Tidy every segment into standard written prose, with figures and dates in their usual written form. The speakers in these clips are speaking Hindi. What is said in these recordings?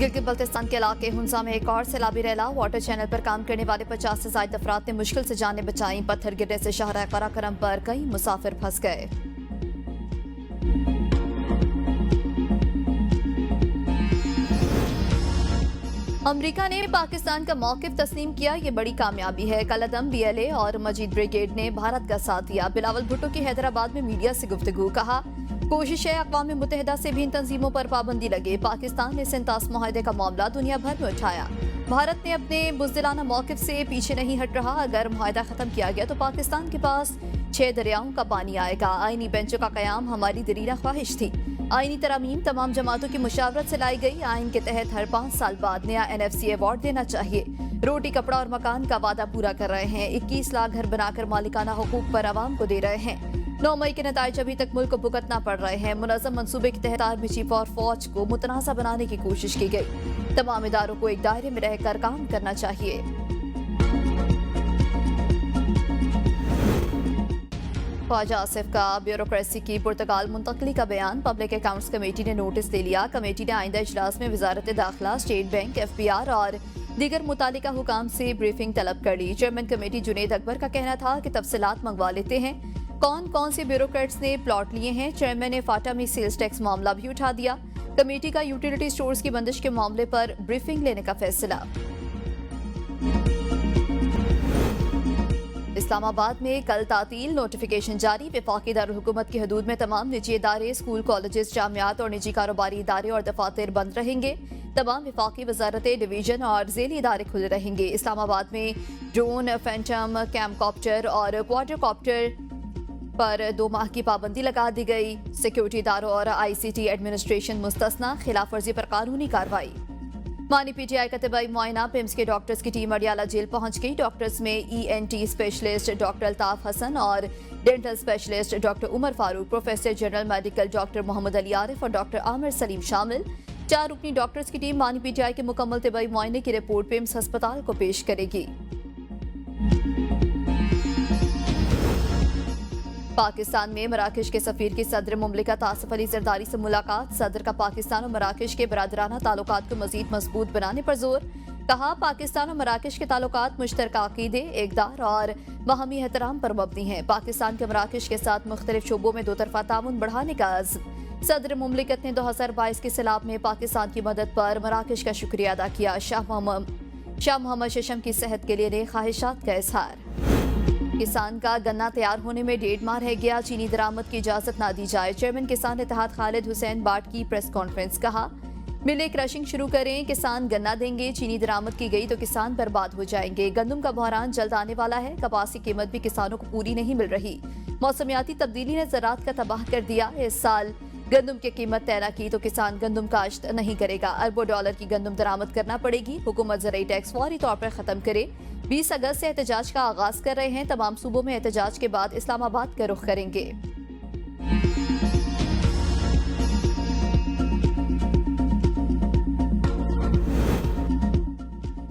गिलगित बल्तिस्तान के इलाके हुंजा में एक और सैलाबी रैला। वाटर चैनल पर काम करने वाले 50 से ज्यादा अफराद ने मुश्किल से जानें बचाई। पत्थर गिरने से शाहरा कराकरम पर कई मुसाफिर फंस गए। अमेरिका ने पाकिस्तान का मौकिफ तस्लीम किया, ये बड़ी कामयाबी है। कलअदम BLA और मजीद ब्रिगेड ने भारत का साथ दिया। बिलावल भुट्टो की हैदराबाद में मीडिया से गुफ्तगू, कहा कोशिश है अक़वाम मुत्तहिदा से भी इन तंजीमों पर पाबंदी लगे। पाकिस्तान ने सिंतास मुआहदे का मामला दुनिया भर में उठाया। भारत ने अपने बुज़दिलाना मौक़िफ़ से पीछे नहीं हट रहा। अगर मुआहदा ख़त्म किया गया तो पाकिस्तान के पास 6 दरियाओं का पानी आएगा। आईनी बेंचों का क़याम हमारी दरीना ख्वाहिश थी। आईनी तरामीम तमाम जमातों की मुशावरत से लाई गई। आइन के तहत हर 5 साल बाद नया NFC अवार्ड देना चाहिए। रोटी, कपड़ा और मकान का वादा पूरा कर रहे हैं। 21 लाख घर बनाकर मालिकाना हुकूक पर आवाम को दे रहे हैं। 9 मई के नताइज अभी तक मुल्क को भुगतना पड़ रहे हैं। मुनज़्ज़म मंसूबे के तहत आर्मी चीफ और फौज को मुतनाज़ा बनाने की कोशिश की गई। तमाम इदारों को एक दायरे में रहकर काम करना चाहिए। ख्वाजा आसिफ का ब्यूरोक्रेसी की पुर्तगाल मुंतकली का बयान। पब्लिक अकाउंट्स कमेटी ने नोटिस ले लिया। कमेटी ने आइंदा इजलास में वजारत दाखिला, स्टेट बैंक, FBR और दीगर मुतालिका हुकाम से ब्रीफिंग तलब कर ली। चेयरमैन कमेटी जुनेद अकबर का कहना था कि तफसीलात मंगवा लेते हैं। कौन कौन से ब्यूरोक्रेट्स ने प्लॉट लिए हैं। चेयरमैन ने फाटा में सेल्स टैक्स मामला भी उठा दिया। कमेटी का यूटिलिटी स्टोर्स की बंदिश के मामले पर ब्रीफिंग लेने का फैसला। इस्लामाबाद में कल तातील, नोटिफिकेशन जारी। वफाकी दारुल हुकूमत की हदूद में तमाम निजी इदारे, स्कूल, कॉलेजेस, जामियात और निजी कारोबारी इदारे और दफातर बंद रहेंगे। तमाम वफाकी वजारतें, डिवीजन और झेली इदारे खुले रहेंगे। इस्लामाबाद में ड्रोन, फैंटम, कैमकॉप्टर और क्वाड्रकॉप्टर पर 2 माह की पाबंदी लगा दी गई। सिक्योरिटी इदारों और ICT एडमिनिस्ट्रेशन मुस्तस्ना। खिलाफ वर्जी पर कानूनी कार्रवाई। मानी PTI का तबई मुआयना। पिम्स के डॉक्टर्स की टीम अडियाला जेल पहुंच गई। डॉक्टर्स में ENT specialist doctor Altaf Hasan और dental specialist doctor Umar Farooq, professor general medical doctor Mohammad Ali Arif और डॉक्टर आमिर सलीम शामिल। 4 रुकनी डॉक्टर्स की टीम मानी PTI के मुकम्मल तबई मुआयने की रिपोर्ट पिम्स अस्पताल को पेश करेगी। पाकिस्तान में मराकश के सफीर की सदर मुमलिकत आसिफ अली जरदारी से मुलाकात। सदर का पाकिस्तान और मराकश के बरादराना ताल्लुकात को मजीद मजबूत बनाने पर जोर। कहा पाकिस्तान और मराकश के ताल्लुकात मुश्तरका अकीदे, इक़दार और बाहमी एहतराम पर मबनी हैं। पाकिस्तान के मराकश के साथ मुख्तलिफ शोबों में 2 तरफा ताउन बढ़ाने का अज़्म। सदर मुमलिकत ने 2022 के सैलाब में पाकिस्तान की मदद पर मराकश का शुक्रिया अदा किया। शाह मोहम्मद शशम की सेहत के लिए ने ख्वाहिशात का इजहार। किसान का गन्ना तैयार होने में 1.5 माह रह गया। चीनी दरामद की इजाजत ना दी जाए। चेयरमैन किसान इत्तेहाद खालिद हुसैन बाट की प्रेस कॉन्फ्रेंस। कहा मिले क्रशिंग शुरू करें, किसान गन्ना देंगे। चीनी दरामद की गई तो किसान बर्बाद हो जाएंगे। गंदम का बहरान जल्द आने वाला है। कपास की कीमत भी किसानों को पूरी नहीं मिल रही। मौसमियाती तब्दीली ने ज़राअत का तबाह कर दिया। इस साल गंदम की कीमत तय न की तो किसान गंदम काश्त नहीं करेगा। अरबों डॉलर की गंदम दरामद करना पड़ेगी। हुकूमत ज़राई टैक्स फौरी तौर पर ख़त्म करे। 20 अगस्त से एहतजाज का आगाज कर रहे हैं। तमाम सूबों में एहतजाज के बाद इस्लामाबाद का रुख करेंगे।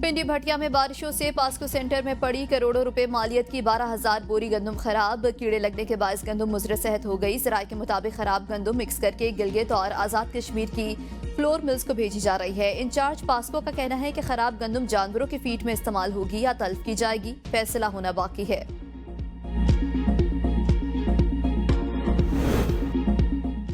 पिंडी भटिया में बारिशों से पास्को सेंटर में पड़ी करोड़ों रुपए मालियत की 12,000 बोरी गंदम खराब। कीड़े लगने के बायस गंदम मुजर सेहत हो गई। ज़राए के मुताबिक खराब गंदम मिक्स करके गिलगित और आज़ाद कश्मीर की फ्लोर मिल्स को भेजी जा रही है। इंचार्ज पास्को का कहना है कि खराब गंदम जानवरों के फीड में इस्तेमाल होगी या तल्फ की जाएगी। फैसला होना बाकी है।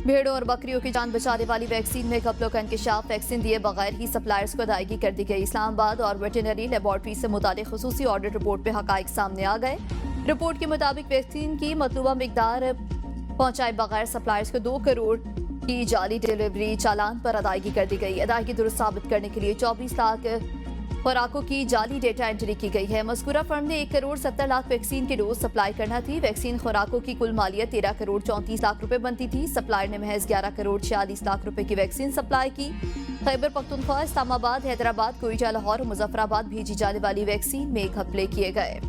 भेड़ों और बकरियों की जान बचाने वाली वैक्सीन में घपलों का इंकशाफ। वैक्सीन दिए बगैर ही सप्लायर्स को अदायगी कर दी गई। इस्लामाबाद और वेटरनरी लेबॉर्ट्री से मुतालिक खुसूसी ऑडिट रिपोर्ट पे हकाइक सामने आ गए। रिपोर्ट के मुताबिक वैक्सीन की मतलूबा मिकदार पहुंचाए बगैर सप्लायर्स को 2 करोड़ की जाली डिलीवरी चालान पर अदायगी कर दी गई। अदायगी दुरुस्त साबित करने के लिए 24 लाख खुराकों की जाली डेटा एंट्री की गई है। मज़कूरा फर्म ने 1 करोड़ 70 लाख वैक्सीन की डोज सप्लाई करना थी। वैक्सीन खुराकों की कुल मालियत 13 करोड़ 34 लाख रुपए बनती थी। सप्लायर ने महज 11 करोड़ 46 लाख रुपए की वैक्सीन सप्लाई की। खैबर पख्तूनख्वा, इस्लामाबाद, हैदराबाद, कोयटा, लाहौर और मुजफ्फराबाद भेजी जाने वाली वैक्सीन में घपले किए गए।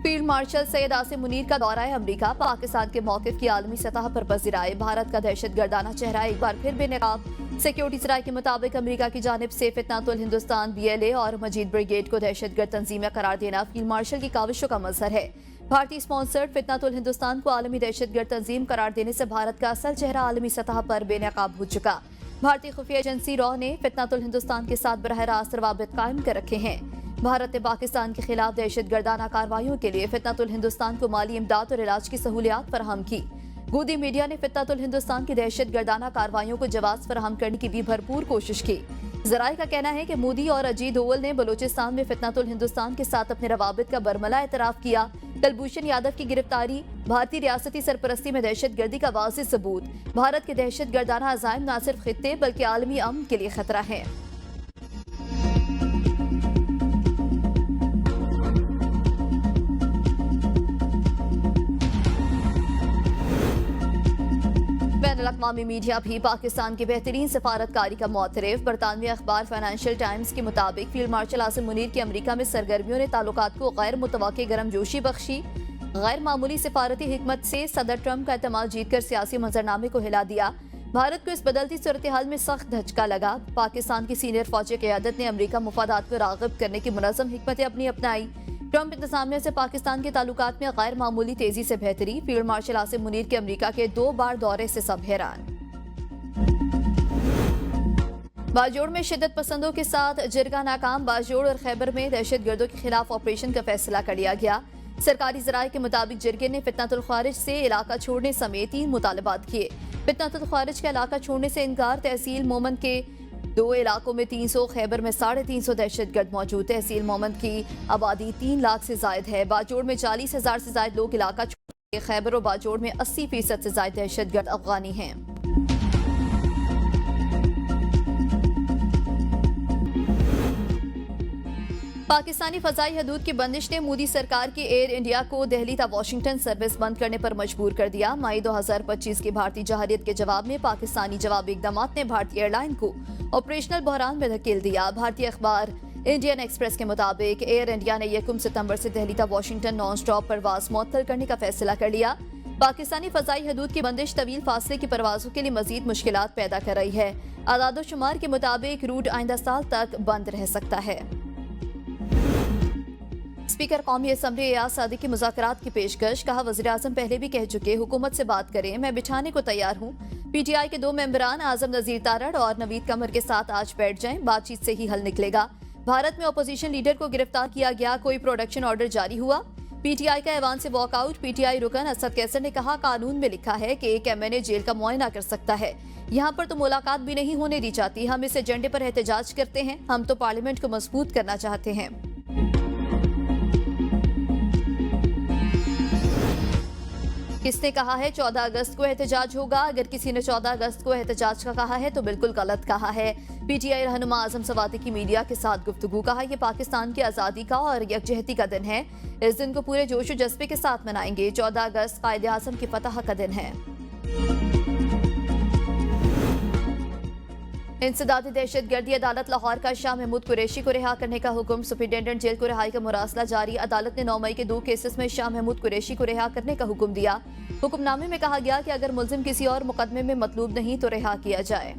फील्ड मार्शल सैयद आसिम मुनीर का दौरा है अमरीका। पाकिस्तान के मौक़िफ़ की आलमी सतह पर पज़िराए। भारत का दहशतगर्दाना चेहरा एक बार फिर बेनकाब। सिक्योरिटी सराय के मुताबिक अमेरिका की जानिब से फितनातुल हिंदुस्तान BLA और मजीद ब्रिगेड को दहशतगर्द तंजीमें करार देना फील्ड मार्शल की काविशों का मजहर है। भारतीय स्पॉन्सर्ड फितनातुल हिंदुस्तान को आलमी दहशतगर्द तंजीम करार देने से भारत का असल चेहरा आलमी सतह पर बेनकाब हो चुका। भारतीय खुफिया एजेंसी रॉ ने फितनातुल हिंदुस्तान के साथ बरह रास्त रवाबित कायम कर रखे हैं। भारत ने पाकिस्तान के खिलाफ दहशतगर्दाना कार्रवाइयों के लिए फितनातुल हिंदुस्तान को माली इमदाद और इलाज की सहूलियात फराहम की। गोदी मीडिया ने फितनातुल हिंदुस्तान की दहशतगर्दाना कार्रवाइयों को जवाब फराहम करने की भी भरपूर कोशिश की। जराये का कहना है कि मोदी और अजीत डोवल ने बलूचिस्तान में फितनातुल हिंदुस्तान के साथ अपने रवाबित का बरमला एतराफ किया। कुलभूषण यादव की गिरफ्तारी भारतीय रियासती सरपरस्ती में दहशतगर्दी का वाज़ेह सबूत। भारत के दहशतगर्दाना अज़ाइम न सिर्फ खित्ते बल्कि आलमी अमन के लिए खतरा है। बैनुल-अक़वामी मीडिया भी पाकिस्तान की बेहतरीन सफारतकारी का मुतरफ। बरतानवी अखबार फाइनेंशियल टाइम्स के मुताबिक फील्ड मार्शल आसिम मुनीर की अमरीका में सरगर्मियों ने ताल्लुकात को गैर मुतवक्के गर्मजोशी बख्शी। गैर मामूली सिफारती हिकमत से सदर ट्रंप का एतमाद जीतकर सियासी मंजरनामे को हिला दिया। भारत को इस बदलती सूरत हाल में सख्त धचका लगा। पाकिस्तान की सीनियर फौजी क़यादत ने अमरीका मुफादात को राग़िब करने की मुनज़्ज़म हिकमत अपनाई। ट्रंप इंतजामिया से पाकिस्तान के ताल्लुकात में गैर मामूली तेजी से बेहतरी। फील्ड मार्शल आसिम मुनीर के अमरीका के 2 बार दौरे से सब हैरान। बाजोड़ में शिद्दत पसंदों के साथ जिरगा नाकाम। बाजोड़ और खैबर में दहशतगर्दों के खिलाफ ऑपरेशन का फैसला कर लिया गया। सरकारी जराये के मुताबिक जिरगे ने फितनातुल ख्वारिज से इलाका छोड़ने समेत 3 मुतालबात किए। फितनातुल ख्वारिज का इलाका छोड़ने से इनकार। तहसील मोमन के 2 इलाकों में 300, खैबर में 350 दहशतगर्द मौजूद। तहसील मोमन की आबादी 3 लाख से जायद है। बाजोड़ में 40,000 से जायद लोग इलाका छोड़। खैबर और बाजोड़ में 80% से जायद दहशतगर्द अफगानी हैं। पाकिस्तानी फजाई हदूद की बंदिश ने मोदी सरकार की एयर इंडिया को दिल्ली ता वाशिंगटन सर्विस बंद करने पर मजबूर कर दिया। मई 2025 की भारतीय जहारियत के जवाब में पाकिस्तानी जवाबी इक़दाम ने भारतीय एयरलाइन को ऑपरेशनल बहरान में धकेल दिया। भारतीय अखबार इंडियन एक्सप्रेस के मुताबिक एयर इंडिया ने 1 सितंबर से दिल्ली ता वाशिंगटन नॉन स्टॉप परवाज मुअत्तल करने का फैसला कर लिया। पाकिस्तानी फजाई हदूद की बंदिश तवील फासले की परवाजों के लिए मजीद मुश्किलात पैदा कर रही है। आदादोशुमार के मुताबिक रूट आइंदा साल तक बंद रह सकता है। स्पीकर कौमी असम्बली एयाज सादिक की मुज़ाकरात की पेशकश। कहा, वज़ीर-ए-आज़म पहले भी कह चुके, हुकूमत से बात करें, मैं बिठाने को तैयार हूँ। PTI के 2 मेंबरान आजम नज़ीर तारड़ और नवीद कमर के साथ आज बैठ जाएं, बातचीत से ही हल निकलेगा। भारत में अपोजिशन लीडर को गिरफ्तार किया गया, कोई प्रोडक्शन ऑर्डर जारी हुआ। PTI का ऐवान से वॉकआउट। PTI रुकन असद कैसर ने कहा, कानून में लिखा है कि एक MNA जेल का मुआयना कर सकता है, यहाँ पर तो मुलाकात भी नहीं होने दी जाती। हम इस एजेंडे पर एहतजाज करते हैं। हम तो पार्लियामेंट को मजबूत करना चाहते हैं। किसने कहा है 14 अगस्त को एहतजाज होगा? अगर किसी ने 14 अगस्त को एहतजाज का कहा है तो बिल्कुल गलत कहा है। PTI रहनुमा आजम सवाती की मीडिया के साथ गुफ्तगू। कहा, यह पाकिस्तान की आज़ादी का और यकजहती का दिन है। इस दिन को पूरे जोश और जज्बे के साथ मनाएंगे। 14 अगस्त कायदे आज़म की फतह का दिन है। इंसदादी दहशतगर्दी अदालत लाहौर का शाह महमूद कुरैशी को रिहा करने का हुक्म। सुपरिटेंडेंट जेल को रिहाई का मुरासला जारी। अदालत ने 9 मई के 2 केसेस में शाह महमूद कुरैशी को रिहा करने का हुक्म दिया। हुक्मनामे में कहा गया कि अगर मुल्जिम किसी और मुकदमे में मतलूब नहीं तो रिहा किया जाए।